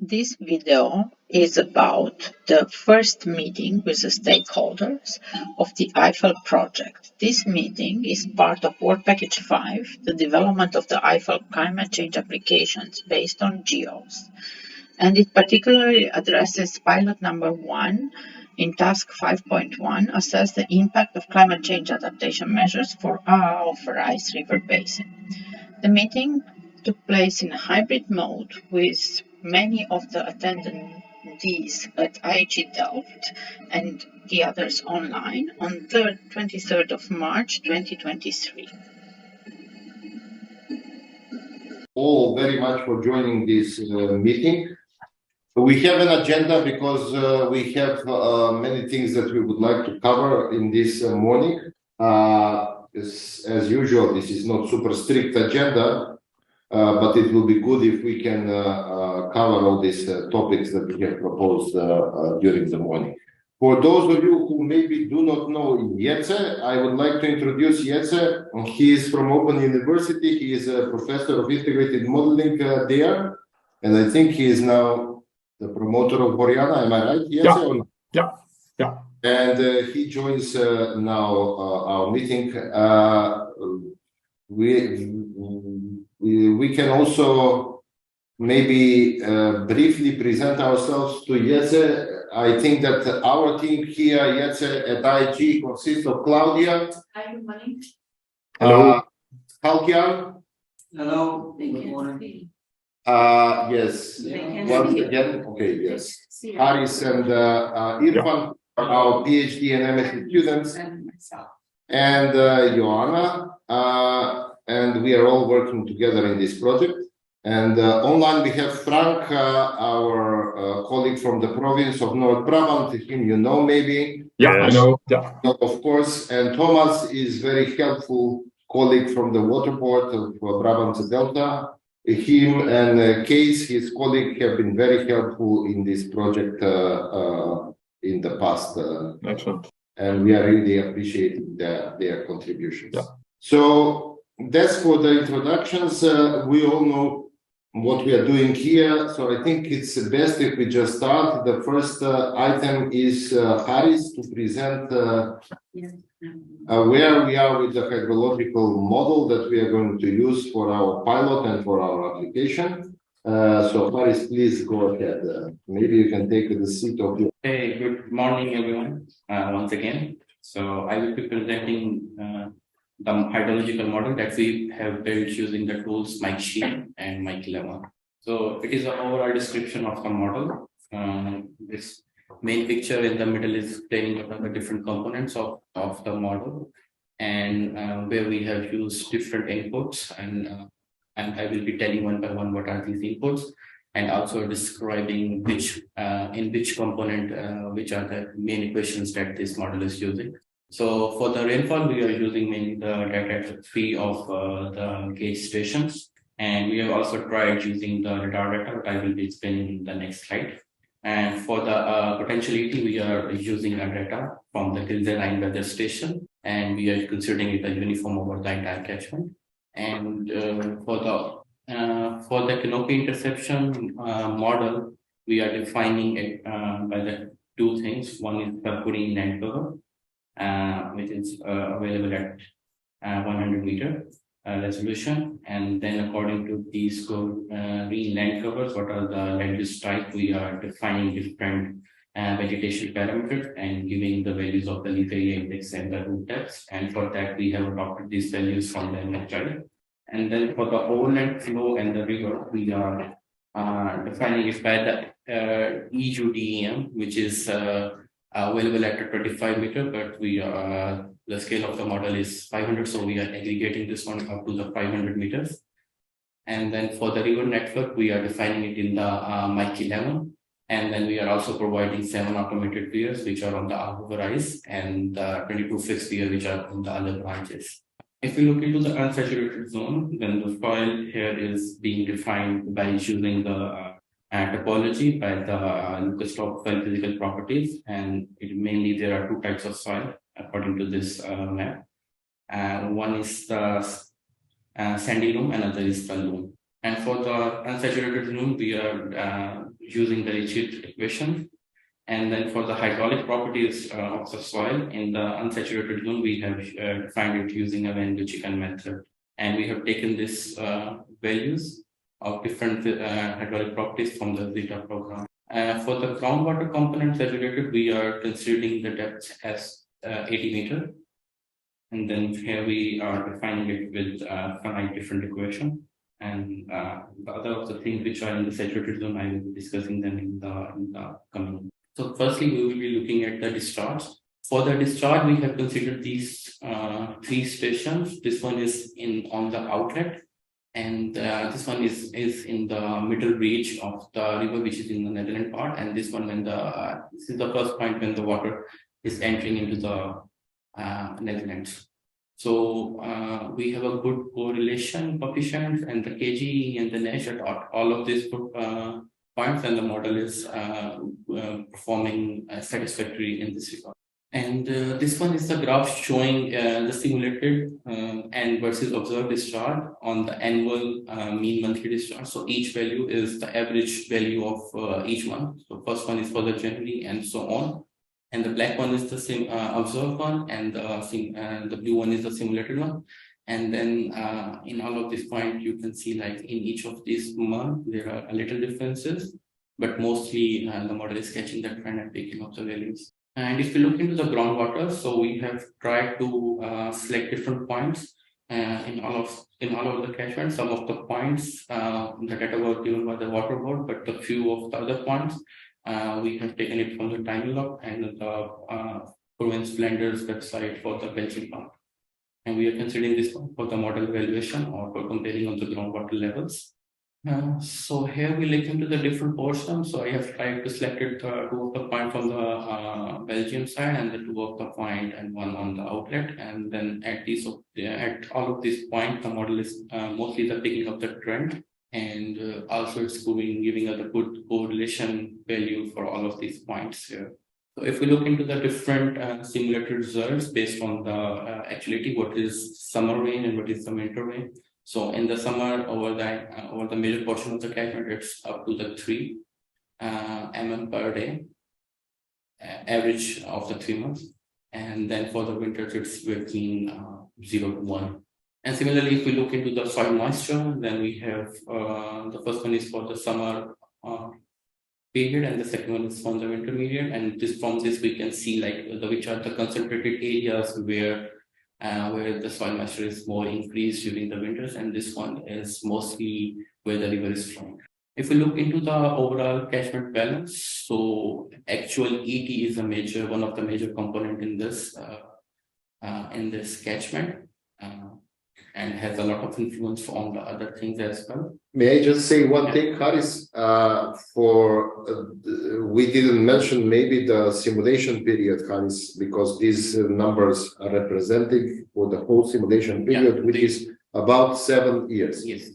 This video is about the first meeting with the stakeholders of the EIFFEL project. This meeting is part of Work Package 5, the development of the EIFFEL climate change applications based on GEOSS. And it particularly addresses pilot number 1 in task 5.1, assess the impact of climate change adaptation measures for our Rice River Basin. The meeting took place in a hybrid mode with many of the attendees at IHE Delft and the others online on 23rd of March 2023. All very much for joining this meeting. We have an agenda because we have many things that we would like to cover in this morning. As usual, this is not super strict agenda, but it will be good if we can cover all these topics that we have proposed during the morning. For those of you who maybe do not know Jetse, I would like to introduce Jetse. He is from Open University. He is a professor of integrated modeling there. And I think he is now the promoter of Boriana. Am I right, Jetse? Yeah. And he joins now our meeting. We can also maybe briefly present ourselves to Jetse. I think that our team here, Jetse, at IHE consists of Claudia. Hi, good morning. Hello. Halkian. Hello. Good morning. Yes. Once again. Okay. Yes. Haris and Irfan, our PhD and MSc students, And myself. and Joanna, and we are all working together in this project. And online we have Frank, our colleague from the province of North Brabant, him you know maybe. Yeah, I know. Yeah. Of course, and Thomas is very helpful colleague from the water board of Brabant Delta. Him and Case, his colleague, have been very helpful in this project in the past. Excellent. And we are really appreciating their contributions. Yeah. So that's for the introductions. We all know what we are doing here. So I think it's best if we just start. The first item is Haris to present where we are with the hydrological model that we are going to use for our pilot and for our application. So Haris, please go ahead. Maybe you can take the seat of your... Hey, good morning, everyone, once again. So I will be presenting the hydrological model that we have built using the tools MikeSheet and MikeLemma. So it is an overall description of the model. This main picture in the middle is explaining what are the different components of the model, and where we have used different inputs, and I will be telling one by one what are these inputs, and also describing which in which component which are the main equations that this model is using. So for the rainfall, we are using mainly the data tree of the gauge stations, and we have also tried using the radar data, but I will be explaining in the next slide. And for the potentiality, we are using the data from the Gilze line weather station, and we are considering it a uniform over the entire catchment. And for the canopy interception model, we are defining it by the two things. One is the putting land cover, which is available at 100 meter resolution, and then according to these green land covers, what are the land use type, we are defining different vegetation parameters and giving the values of the leaf area index and the root depths, and for that we have adopted these values from the NHI. And then for the overland flow and the river, we are defining it by the EUDEM, which is available at 25 meter, but we the scale of the model is 500, so we are aggregating this one up to the 500 meters. And then for the river network, we are defining it in the MikeLemma, and then we are also providing 7 automated piers which are on the Ahu Rise, and 22 fixed piers which are on the other branches. If we look into the unsaturated zone, then the soil here is being defined by using the topology by the Lucas-Top soil physical properties, and mainly there are two types of soil according to this map. One is the sandy loam, another is the loam. And for the unsaturated zone, we are using the rigid equation. And then for the hydraulic properties of the soil in the unsaturated zone, we have defined it using a Van Chicken method. And we have taken these values of different hydraulic properties from the Zeta program. For the groundwater component saturated, we are considering the depth as 80 meters. And then here we are defining it with finite different equation. And the other of the things which are in the saturated zone, I will be discussing them in the coming. So firstly, we will be looking at the discharge. For the discharge, we have considered these 3 stations. This one is on the outlet, and this one is in the middle reach of the river, which is in the Netherlands part. And this one, this is the first point when the water is entering into the Netherlands. So we have a good correlation coefficient and the kg and the NASH at all of these points, and the model is performing satisfactory in this regard. And this one is the graph showing the simulated and versus observed discharge on the annual mean monthly discharge. So each value is the average value of each month. So first one is for the January and so on. And the black one is the same observed one, and the blue one is the simulated one. And then in all of this point, you can see like in each of these months, there are little differences, but mostly the model is catching the trend and picking up the values. And if you look into the groundwater, so we have tried to select different points in all of the catchment. Some of the points, the data were given by the water board, but a few of the other points, we have taken it from the time log and the Province Blenders website for the Belgian part. And we are considering this one for the model evaluation or for comparing on the groundwater levels. So here we look into the different portions. So I have tried to select it 2 of the point from the Belgium side and the 2 of the point and 1 on the outlet. And then at all of these points, the model is mostly the picking up the trend. And also it's giving us a good correlation value for all of these points here. So if we look into the different simulated results based on the actuality, what is summer rain and what is the winter rain. So in the summer, over the major portion of the catchment, it's up to the 3 mm per day, average of the 3 months. And then for the winters, it's between 0 to 1. And similarly, if we look into the soil moisture, then we have the first one is for the summer period, and the second one is from the winter period. And from this we can see like which are the concentrated areas where the soil moisture is more increased during the winters, and this one is mostly where the river is flowing. If we look into the overall catchment balance, so actual ET is one of the major component in this catchment. And has a lot of influence on the other things as well. May I just say one thing, Haris? We didn't mention maybe the simulation period, Haris, because these numbers are representing for the whole simulation period, which is about 7 years. Yes.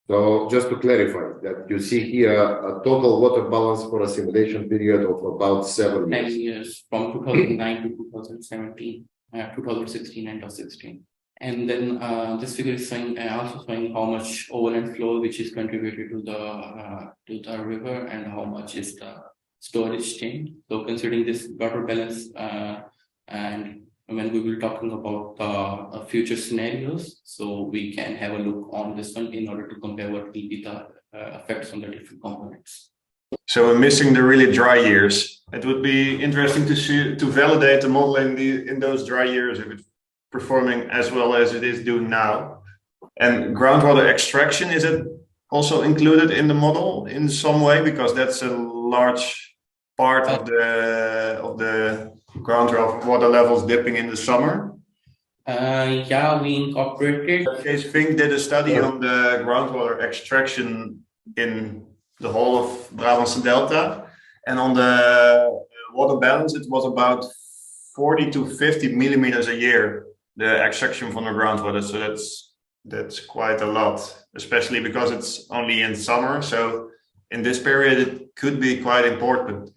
So just to clarify that you see here a total water balance for a simulation period of about 7 years. 10 years from 2009 to 2017, 2016 and 2016. And then this figure is also showing how much overland flow which is contributed to the river and how much is the storage change. So considering this water balance and when we will be talking about the future scenarios, so we can have a look on this one in order to compare what will be the effects on the different components. So we're missing the really dry years. It would be interesting to validate the model in those dry years if it's performing as well as it is doing now. And groundwater extraction, is it also included in the model in some way, because that's a large part of the groundwater levels dipping in the summer? Yeah, we incorporated. Case Fink did a study on the groundwater extraction in the whole of Brabantse Delta, and on the water balance, it was about 40 to 50 millimeters a year, the extraction from the groundwater. So that's quite a lot, especially because it's only in summer. So in this period, it could be quite important,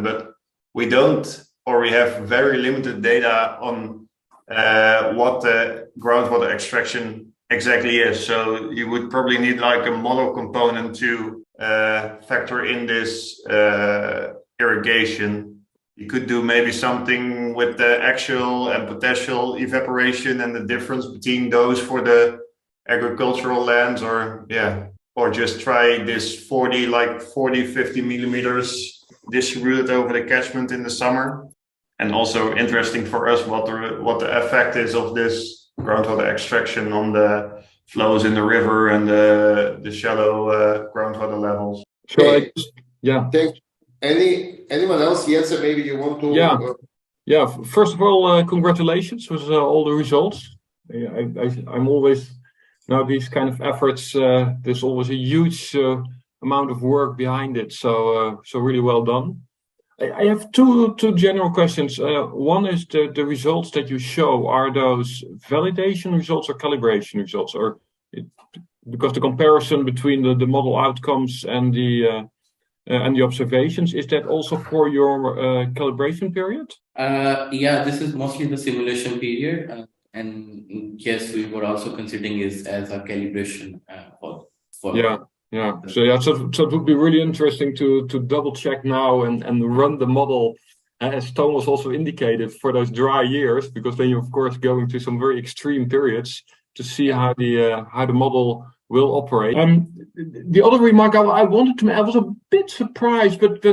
but we have very limited data on what the groundwater extraction exactly, yes. So you would probably need like a model component to factor in this irrigation. You could do maybe something with the axial and potential evaporation and the difference between those for the agricultural lands, or just try this 50 millimeters distributed over the catchment in the summer. And also interesting for us what the effect is of this groundwater extraction on the flows in the river and the shallow groundwater levels. So Thanks. Anyone else? Yes, maybe you want to. Yeah. First of all, congratulations with all the results. I'm always now these kind of efforts. There's always a huge amount of work behind it. So really well done. I have two general questions. One is the results that you show. Are those validation results or calibration results, because the comparison between the model outcomes and the observations, is that also for your calibration period? Yeah, this is mostly the simulation period, and yes, we were also considering it as a calibration for. So it would be really interesting to double check now and run the model, as Thomas also indicated, for those dry years, because then you're of course going to some very extreme periods to see how the model will operate. The other remark I wanted to make, I was a bit surprised, but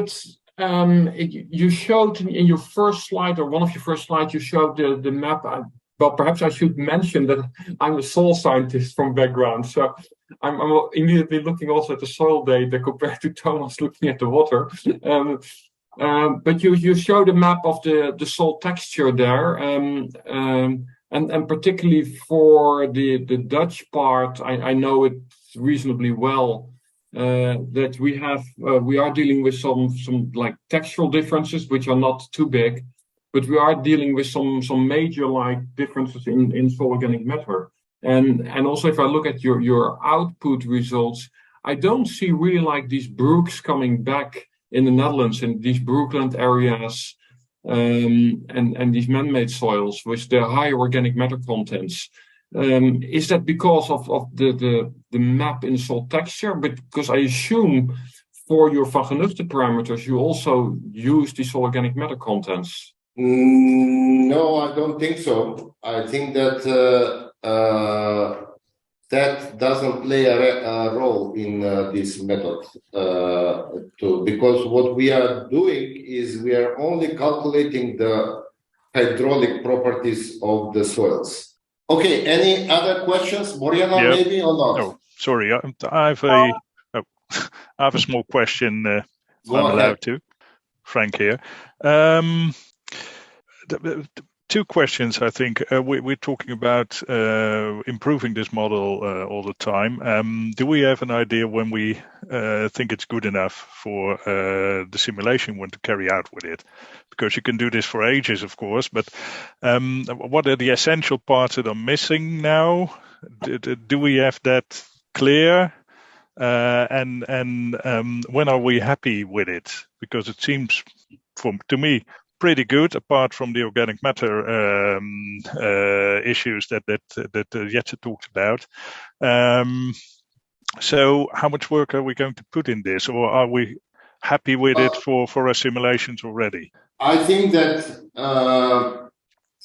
you showed in your first slide, or one of your first slides, you showed the map. Well, perhaps I should mention that I'm a soil scientist from background, so I'm immediately looking also at the soil data compared to Thomas looking at the water. But you showed a map of the soil texture there, and particularly for the Dutch part, I know it reasonably well. That we are dealing with some like textural differences which are not too big, but we are dealing with some major like differences in soil organic matter. And also if I look at your output results, I don't see really like these brooks coming back in the Netherlands, in these brookland areas, and these man-made soils with the high organic matter contents. Is that because of the map in soil texture? Because I assume for your Van Genuchten parameters, you also use the soil organic matter contents. No, I don't think so. I think that that doesn't play a role in this method. Because what we are doing is we are only calculating the hydraulic properties of the soils. Okay, any other questions, Boriana, maybe or not? No, sorry, I have a small question. I'm allowed to. Frank here. Two questions, I think. We're talking about improving this model all the time. Do we have an idea when we think it's good enough for the simulation when to carry out with it? Because you can do this for ages, of course, but what are the essential parts that are missing now? Do we have that clear? And when are we happy with it? Because it seems, to me, pretty good, apart from the organic matter issues that Jetse talked about. So how much work are we going to put in this, or are we happy with it for our simulations already? I think that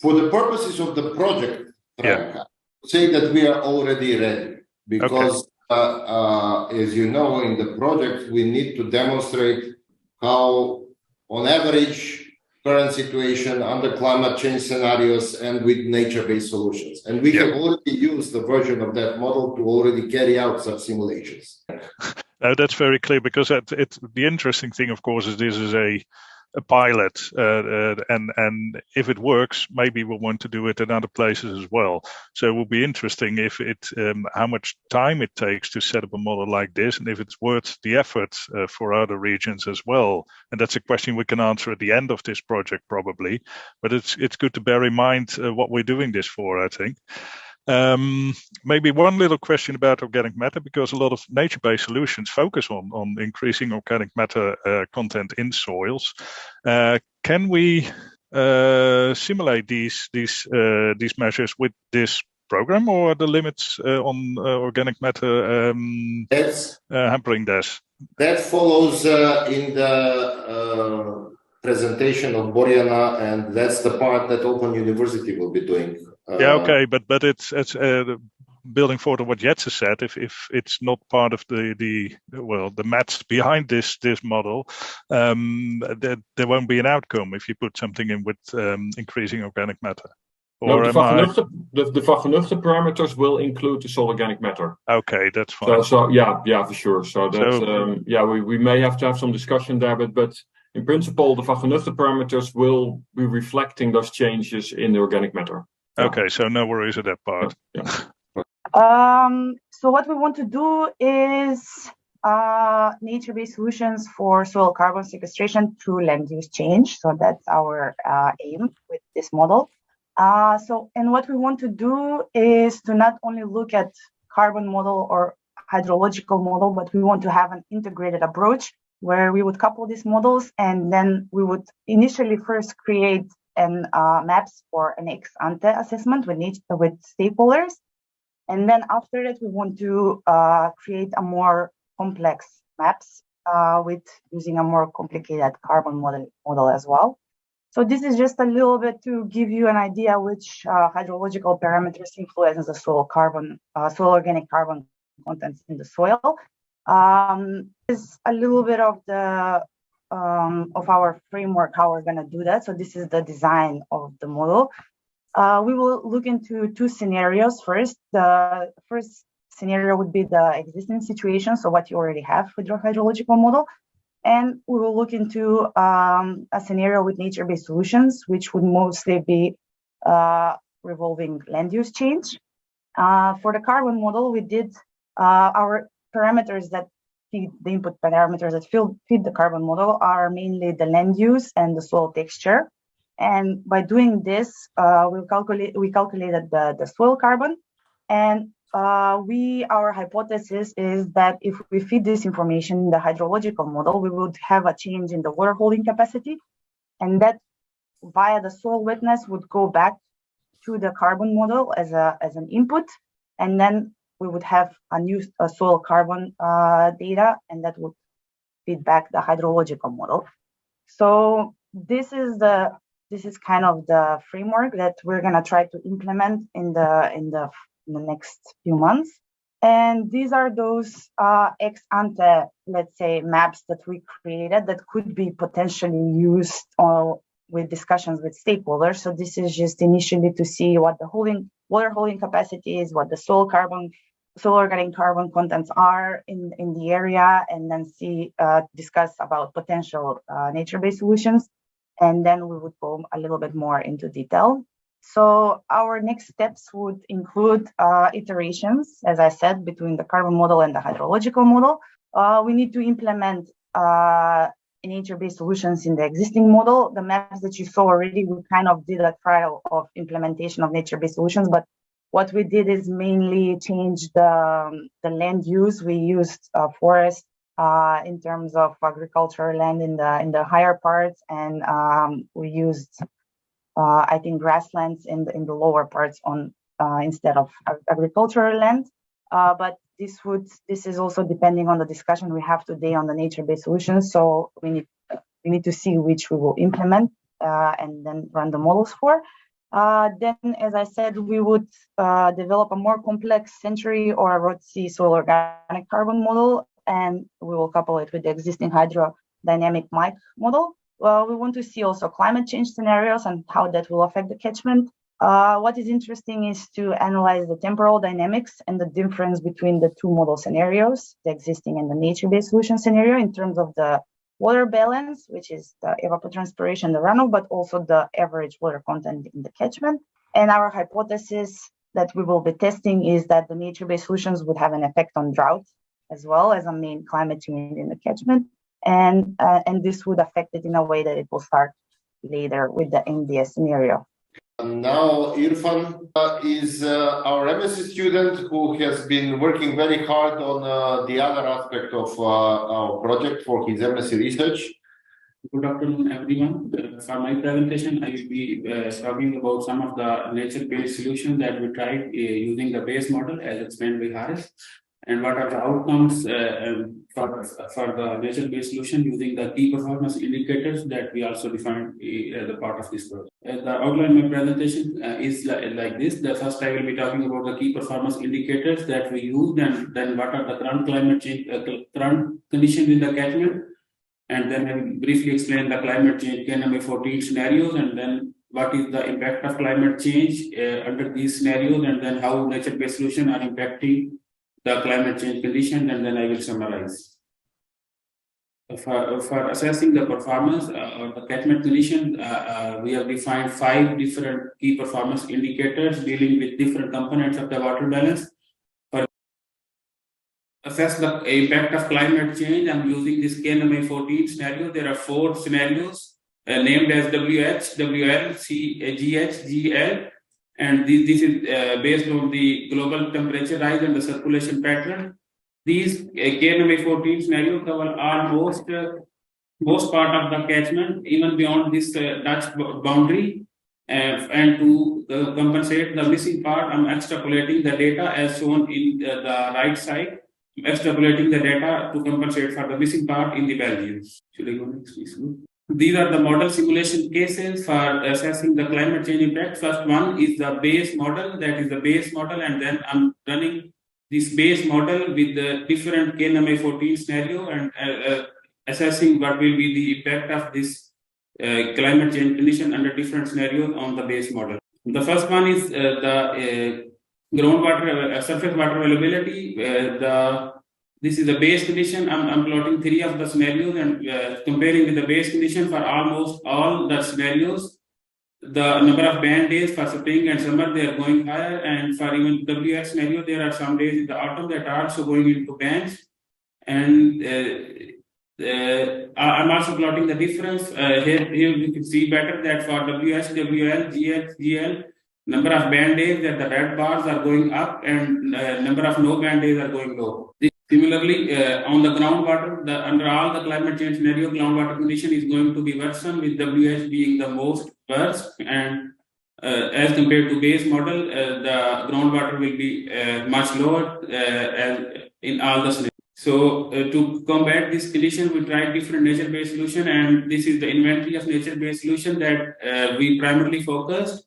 for the purposes of the project, Frank, I would say that we are already ready, because as you know, in the project, we need to demonstrate how, on average, current situation under climate change scenarios and with nature-based solutions. And we have already used the version of that model to already carry out such simulations. That's very clear, because the interesting thing, of course, is this is a pilot, and if it works, maybe we'll want to do it in other places as well. So it will be interesting if how much time it takes to set up a model like this, and if it's worth the effort for other regions as well. And that's a question we can answer at the end of this project probably, but it's good to bear in mind what we're doing this for, I think. Maybe one little question about organic matter, because a lot of nature-based solutions focus on increasing organic matter content in soils. Can we simulate these measures with this program, or the limits on organic matter hampering this? That follows in the presentation of Borjana, and that's the part that Open University will be doing. Yeah, okay, but it's building forward on what Jetse said. If it's not part of the maths behind this model, there won't be an outcome if you put something in with increasing organic matter. Or no, the Van Genuchte parameters will include the soil organic matter. Okay, that's fine. So yeah, for sure. So that we may have to have some discussion there, but in principle, the Van Genuchte parameters will be reflecting those changes in the organic matter. Okay, so no worries at that part. So what we want to do is nature-based solutions for soil carbon sequestration through land use change. So that's our aim with this model. And what we want to do is to not only look at carbon model or hydrological model, but we want to have an integrated approach where we would couple these models, and then we would initially first create maps for an ex-ante assessment with stakeholders. And then after that, we want to create a more complex maps with using a more complicated carbon model as well. So this is just a little bit to give you an idea which hydrological parameters influence the soil organic carbon contents in the soil. Is a little bit of the of our framework how we're going to do that. So this is the design of the model. We will look into two scenarios first. The first scenario would be the existing situation, so what you already have with your hydrological model. And we will look into a scenario with nature-based solutions, which would mostly be revolving land use change. For the carbon model, we did our parameters that feed the input parameters that feed the carbon model are mainly the land use and the soil texture. And by doing this, we calculated the soil carbon. And our hypothesis is that if we feed this information in the hydrological model, we would have a change in the water holding capacity. And that via the soil wetness would go back to the carbon model as an input. And then we would have a new soil carbon data, and that would feed back the hydrological model. So this is kind of the framework that we're going to try to implement in the next few months. And these are those ex ante, let's say, maps that we created that could be potentially used with discussions with stakeholders. So this is just initially to see what the water holding capacity is, what the soil organic carbon contents are in the area, and then discuss about potential nature-based solutions. And then we would go a little bit more into detail. So our next steps would include iterations, as I said, between the carbon model and the hydrological model. We need to implement nature-based solutions in the existing model. The maps that you saw already, we kind of did a trial of implementation of nature-based solutions, but what we did is mainly change the land use. We used forest in terms of agricultural land in the higher parts, and we used I think grasslands in the lower parts instead of agricultural land. But this is also depending on the discussion we have today on the nature-based solutions. So we need to see which we will implement and then run the models for. Then, as I said, we would develop a more complex century or a ROTC soil organic carbon model, and we will couple it with the existing hydrodynamic MIC model. We want to see also climate change scenarios and how that will affect the catchment. What is interesting is to analyze the temporal dynamics and the difference between the two model scenarios, the existing and the nature-based solution scenario, in terms of the water balance, which is the evapotranspiration, the runoff, but also the average water content in the catchment. And our hypothesis that we will be testing is that the nature-based solutions would have an effect on drought as well as a main climate change in the catchment. And this would affect it in a way that it will start later with the NDS scenario. Now, Irfan is our MSc student who has been working very hard on the other aspect of our project for his MSc research. Good afternoon, everyone. For my presentation, I will be talking about some of the nature-based solutions that we tried using the base model as explained by Harris, and what are the outcomes for the nature-based solution using the key performance indicators that we also defined as a part of this project. The outline of my presentation is like this. The first, I will be talking about the key performance indicators that we used, and then what are the current climate change, current conditions in the catchment. And then I will briefly explain the climate change KNMA14 scenarios, and then what is the impact of climate change under these scenarios, and then how nature-based solutions are impacting the climate change condition, and then I will summarize. For assessing the performance or the catchment condition, we have defined 5 different key performance indicators dealing with different components of the water balance. Assess the impact of climate change, I'm using this KNMA14 scenario. There are 4 scenarios named as WH, WL, GH, GL, and this is based on the global temperature rise and the circulation pattern. These KNMA14 scenario cover almost most part of the catchment, even beyond this Dutch boundary. And to compensate the missing part, I'm extrapolating the data as shown in the right side. Extrapolating the data to compensate for the missing part in the Belgium. Should I go next, please? These are the model simulation cases for assessing the climate change impact. First one is the base model, that is the base model, and then I'm running this base model with the different KNMA14 scenario and assessing what will be the impact of this climate change condition under different scenarios on the base model. The first one is the groundwater, surface water availability. This is the base condition. I'm plotting 3 of the scenarios and comparing with the base condition for almost all the scenarios. The number of band days for spring and summer, they are going higher, and for even WX scenario, there are some days in the autumn that are also going into bands. And I'm also plotting the difference. Here you can see better that for WH, WL, GH, GL, number of band days that the red bars are going up and number of no band days are going low. Similarly, on the groundwater, under all the climate change scenario, groundwater condition is going to be worsened with WH being the most worst, and as compared to base model, the groundwater will be much lower in all the scenarios. So to combat this condition, we tried different nature-based solution, and this is the inventory of nature-based solution that we primarily focused.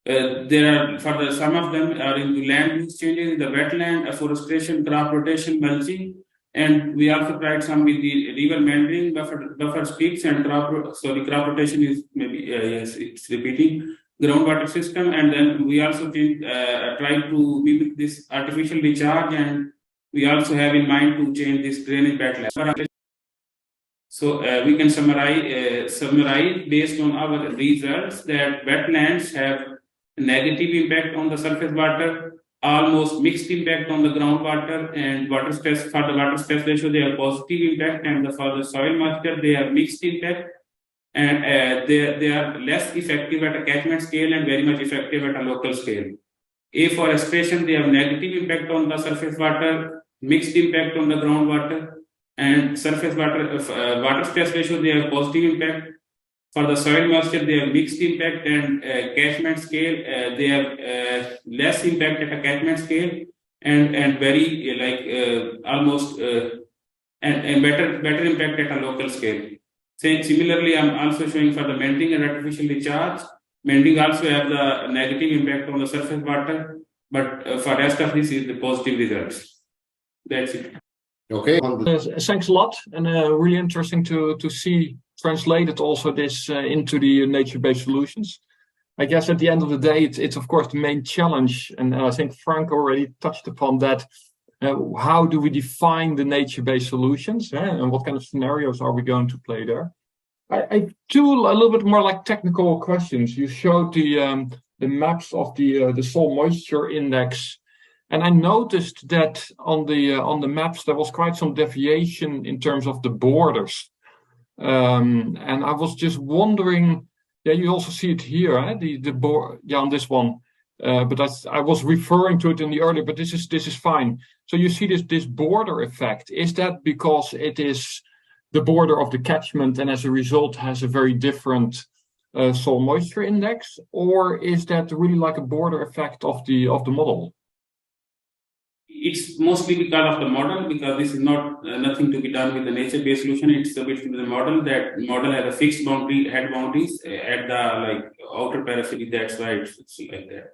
There are some of them are into land use changes in the wetland, afforestation, crop rotation, mulching, and we also tried some with the river meandering, buffer strips, and crop rotation is maybe yes, it's repeating groundwater system, and then we also tried to mimic this artificial recharge, and we also have in mind to change this drainage backland. So we can summarize based on our results that wetlands have negative impact on the surface water, almost mixed impact on the groundwater, and water stress. For the water stress ratio, they have positive impact, and for the soil moisture, they have mixed impact, and they are less effective at a catchment scale and very much effective at a local scale. Afforestation, they have negative impact on the surface water, mixed impact on the groundwater, and surface water water stress ratio, they have positive impact. For the soil moisture, they have mixed impact, and catchment scale, they have less impact at a catchment scale, and very almost and better impact at a local scale. Similarly, I'm also showing for the mending and artificial recharge. Mending also have the negative impact on the surface water, but for rest of this is the positive results. That's it. Okay. Thanks a lot, and really interesting to see translated also this into the nature-based solutions. I guess at the end of the day, it's of course the main challenge, and I think Frank already touched upon that. How do we define the nature-based solutions, and what kind of scenarios are we going to play there? I do a little bit more like technical questions. You showed the maps of the soil moisture index, and I noticed that on the maps there was quite some deviation in terms of the borders. And I was just wondering, yeah, you also see it here, on this one, but I was referring to it in the earlier, but this is fine. So you see this border effect. Is that because it is the border of the catchment, and as a result has a very different soil moisture index, or is that really like a border effect of the model? It's mostly because of the model, because this is not nothing to be done with the nature-based solution. It's a bit with the model. That model has a fixed boundary, head boundaries at the outer periphery. That's why it's like that.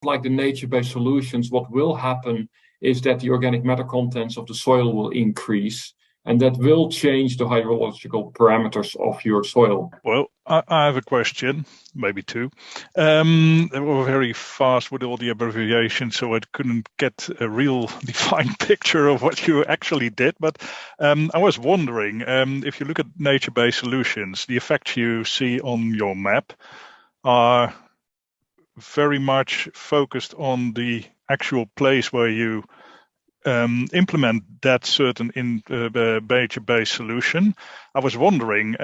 Like the nature-based solutions, what will happen is that the organic matter contents of the soil will increase, and that will change the hydrological parameters of your soil. Well, I have a question, maybe two. They were very fast with all the abbreviations, so I couldn't get a real defined picture of what you actually did. But I was wondering, if you look at nature-based solutions, the effects you see on your map are very much focused on the actual place where you implement that certain nature-based solution. I was wondering,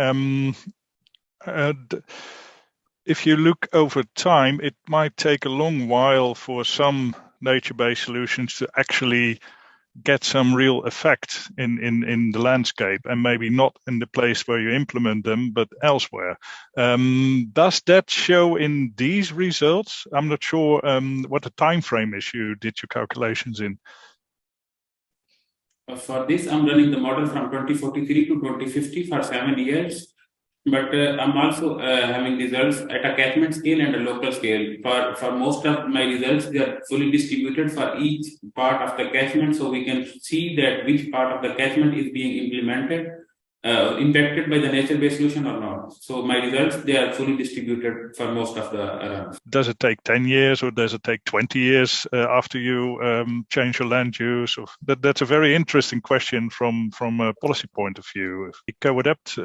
if you look over time, it might take a long while for some nature-based solutions to actually get some real effect in the landscape, and maybe not in the place where you implement them, but elsewhere. Does that show in these results? I'm not sure what the time frame is you did your calculations in. For this, I'm running the model from 2043 to 2050 for 7 years. But I'm also having results at a catchment scale and a local scale. For most of my results, they are fully distributed for each part of the catchment, so we can see that which part of the catchment is being impacted by the nature-based solution or not. So my results, they are fully distributed for most of the areas. Does it take 10 years or does it take 20 years after you change your land use? That's a very interesting question from a policy point of view. The Co-Adapt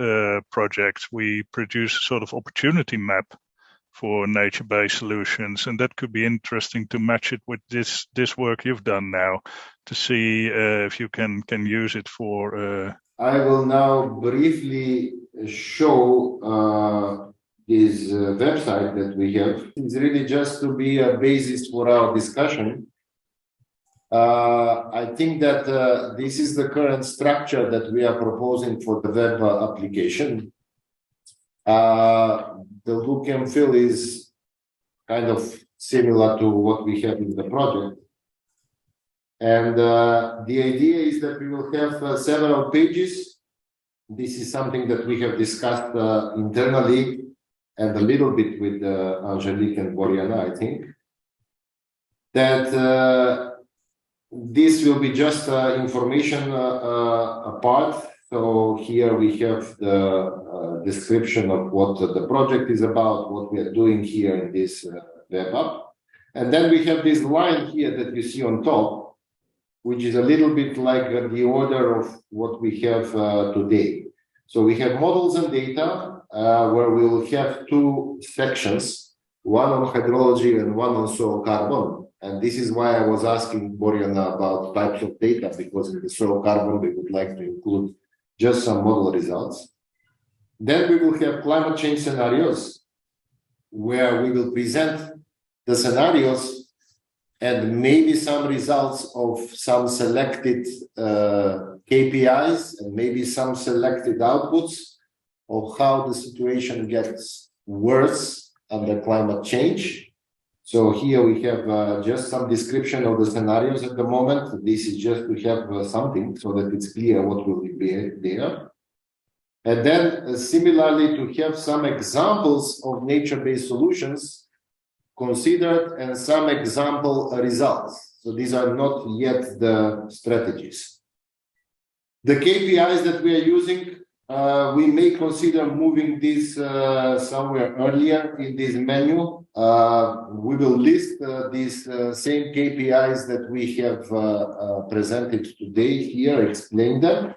project, we produce a sort of opportunity map for nature-based solutions, and that could be interesting to match it with this work you've done now to see if you can use it for. I will now briefly show this website that we have. It's really just to be a basis for our discussion. I think that this is the current structure that we are proposing for the web application. The look and feel is kind of similar to what we have in the project. And the idea is that we will have several pages. This is something that we have discussed internally and a little bit with Angelique and Boriana, I think. That this will be just information part. So here we have the description of what the project is about, what we are doing here in this web app. And then we have this line here that you see on top, which is a little bit like the order of what we have today. So we have models and data, where we will have two sections, one on hydrology and one on soil carbon. And this is why I was asking Boriana about types of data, because in the soil carbon, we would like to include just some model results. Then we will have climate change scenarios, where we will present the scenarios and maybe some results of some selected KPIs and maybe some selected outputs of how the situation gets worse under climate change. So here we have just some description of the scenarios at the moment. This is just to have something so that it's clear what will be there. And then similarly to have some examples of nature-based solutions considered and some example results. So these are not yet the strategies. The KPIs that we are using, we may consider moving this somewhere earlier in this menu. We will list these same KPIs that we have presented today here, explain them.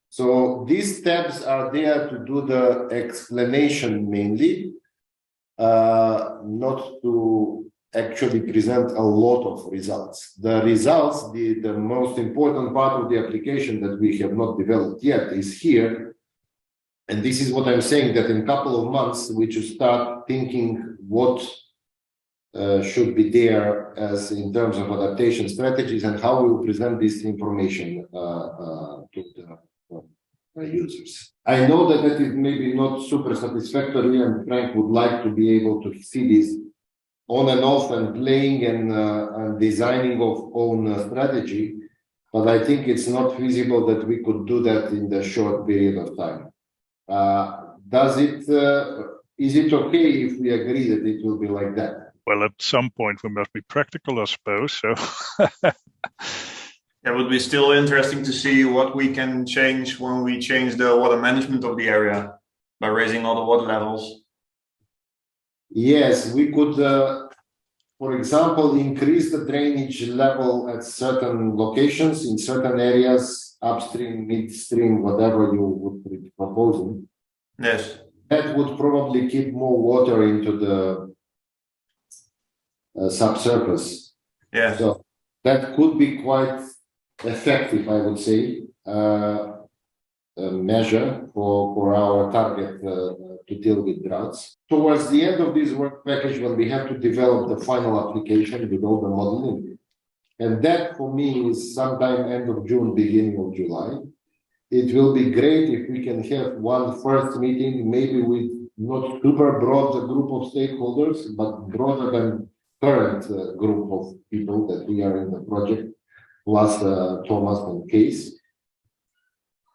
So these tabs are there to do the explanation mainly. Not to actually present a lot of results. The results, the most important part of the application that we have not developed yet is here. And this is what I'm saying, that in a couple of months, we should start thinking what should be there as in terms of adaptation strategies and how we will present this information to users. I know that that is maybe not super satisfactory, and Frank would like to be able to see this on and off and playing and designing of own strategy, but I think it's not feasible that we could do that in the short period of time. Is it okay if we agree that it will be like that? Well, at some point we must be practical, I suppose. So. It would be still interesting to see what we can change when we change the water management of the area by raising all the water levels. Yes, we could, for example, increase the drainage level at certain locations in certain areas, upstream, midstream, whatever you would be proposing. Yes. That would probably keep more water into the subsurface. Yeah. So that could be quite effective, I would say, measure for our target to deal with droughts. Towards the end of this work package, when we have to develop the final application with all the modeling, and that for me is sometime end of June, beginning of July, it will be great if we can have one first meeting, maybe with not super broad group of stakeholders, but broader than current group of people that we are in the project, plus Thomas and Case,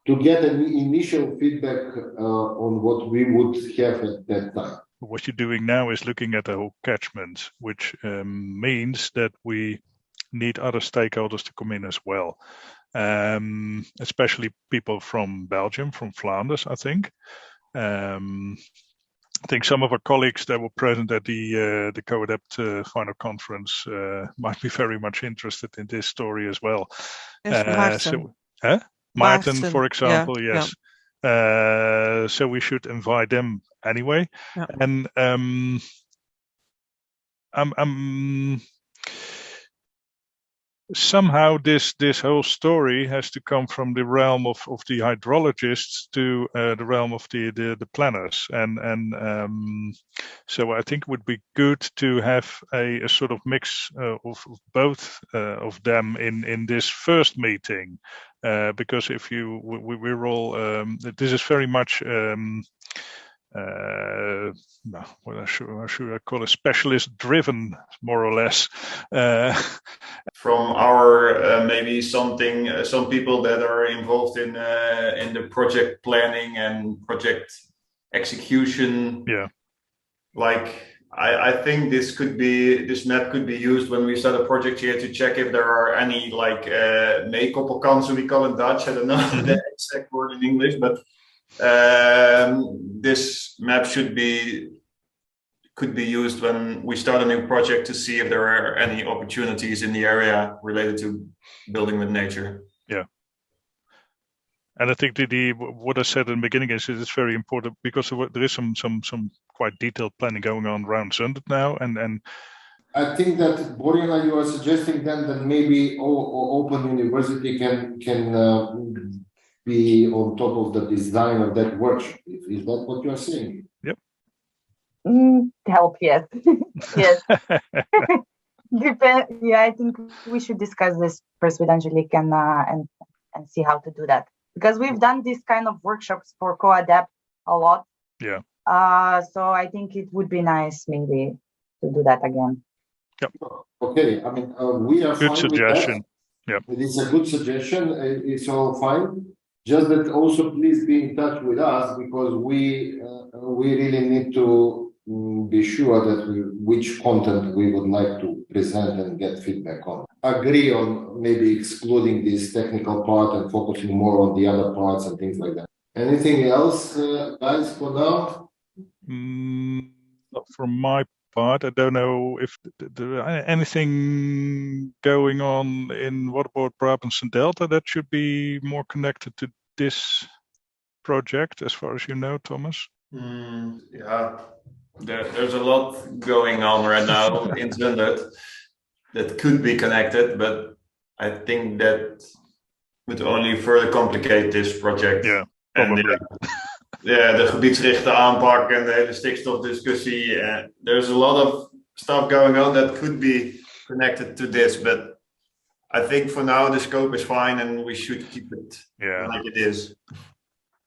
to get an initial feedback on what we would have at that time. What you're doing now is looking at the whole catchment, which means that we need other stakeholders to come in as well, especially people from Belgium, from Flanders, I think. I think some of our colleagues that were present at the Co-Adapt final conference might be very much interested in this story as well. Yes, Maarten, for example, yeah, yes. So we should invite them anyway. Yeah. And somehow this whole story has to come from the realm of the hydrologists to the realm of the planners, and so I think it would be good to have a sort of mix of both of them in this first meeting, because if we're all this is very much what should I call it, specialist driven, more or less. From our maybe some people that are involved in the project planning and project execution. Yeah. Like I think this map could be used when we start a project here to check if there are any like meekoppelkansen, we call it in Dutch. I don't know the exact word in English, but this map could be used when we start a new project to see if there are any opportunities in the area related to building with nature. Yeah. And I think what I said in the beginning is it's very important because there is some quite detailed planning going on around Zundert now, and I think that Borjana, you are suggesting then that maybe Open University can be on top of the design of that workshop. Is that what you are saying? Yep. Help, yes. Yes. Yeah, I think we should discuss this first with Angelique and see how to do that. Because we've done this kind of workshops for Co-Adapt a lot. Yeah. So I think it would be nice maybe to do that again. Yep. Okay. I mean, we are good fine suggestion. With that. It is a good suggestion. It's all fine. Just that also please be in touch with us because we really need to be sure that which content we would like to present and get feedback on. Agree on maybe excluding this technical part and focusing more on the other parts and things like that. Anything else, guys, for now? Not from my part. I don't know if there anything going on in what about Brabants and Delta that should be more connected to this project, as far as you know, Thomas? Yeah, there's a lot going on right now in Zundert that could be connected, but I think that would only further complicate this project. Yeah, probably. Ja, de gebiedsgerichte aanpak en de hele stikstofdiscussie. There's a lot of stuff going on that could be connected to this, but I think for now the scope is fine and we should keep it like it is.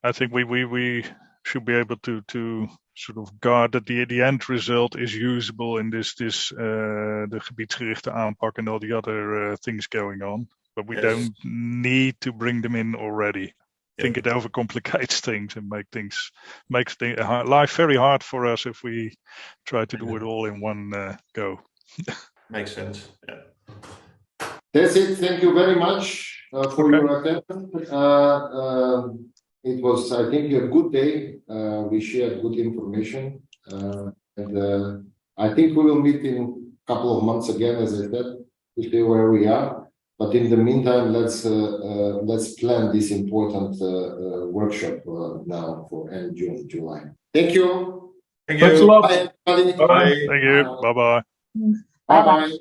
I think we should be able to sort of guard that the end result is usable in this the gebiedsgerichte aanpak and all the other things going on. But we don't need to bring them in already. I think it overcomplicates things and makes life very hard for us if we try to do it all in one go. Makes sense. Yeah. That's it. Thank you very much for your attendance. It was, I think, a good day. We shared good information, and I think we will meet in a couple of months again, as I said, to see where we are. But in the meantime, let's plan this important workshop now for end June, July. Thank you. Thank you. Thanks a lot. Bye, everybody. Bye. Bye. Thank you. Bye bye. Bye bye.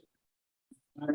Bye.